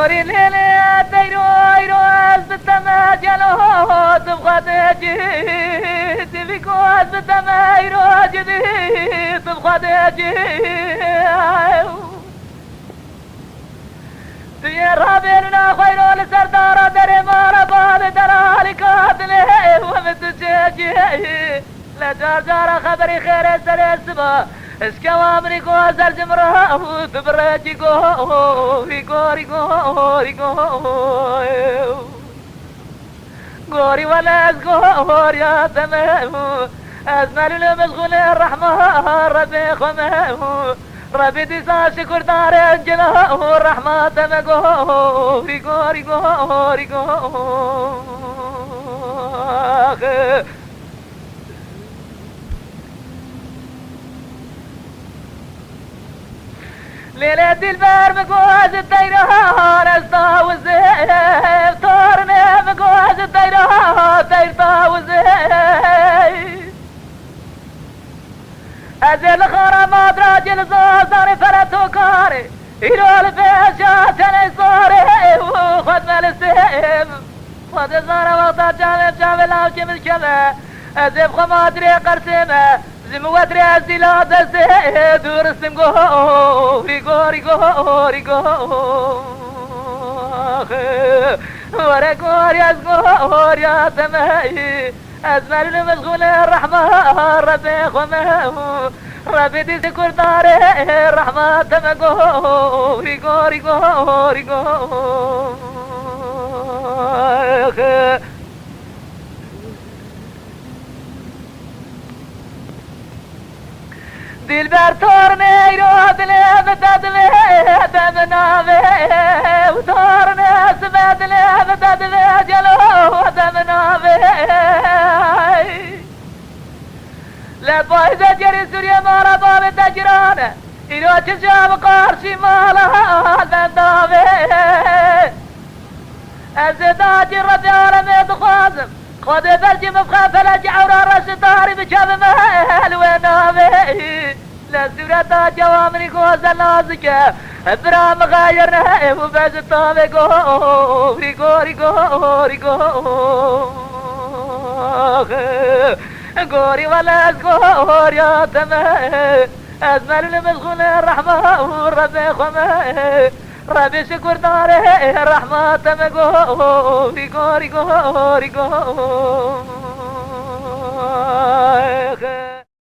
قوري ليلي تيروي روز بالتماجلو تبغى تجي تبي كوز بالتمايرو جدي تبغى تجي تيرها بيننا خيرو لسردارة دري مارا بال درالي قاتله ومتجي لا جارجارة خبري خير سر السبا اسكوامري كو زرجم راهو تبرجي كو ريكوري كو ريكو غوري ولا غور يا تمام أزمل المشغول الرحمة ربي خمام ربي تسا شكر دار انجله الرحمة تمغو ريكو ريكو ريكو ليلة البار مقواز الطيران استاوز طارنا مقواز الطيران طير طاوز أزل خرامات راجل صار فرتو كاري يرول بيشات الصاري وخد مالسيم خد صار وقت جامل او جمل كما أزل خمات ريق قرسيمه زموات رأسي لا تسي دور سمقو ريقو ريقو ريقو ورقو رياسقو ريا تماي أزمل المشغول الرحمة ربي خمه ربي دي سكر داري الرحمة تمقو ريقو ريقو ريقو دل بر تارنه رو دل بددله دمنامه و تارنه سبدله بددله جلو دمنامه لبایز جری سوریه مارا باب تجرانه ایرو چشم قارشی مالا دندامه از داجی ربی عالمه دخوازم خود برجي مفخا فلج عورا رش طاري بجاب مهل ونامي لسورة جوامني كوزا نازكا برا مغايرنا وباش الطامي قو ريقو ريقو ريقو قوري ولا اسقور يا تمام أزمل المشغول الرحمة وربي خمه ربي شكر داره الرحمة تمقو ريقو ريقو ريقو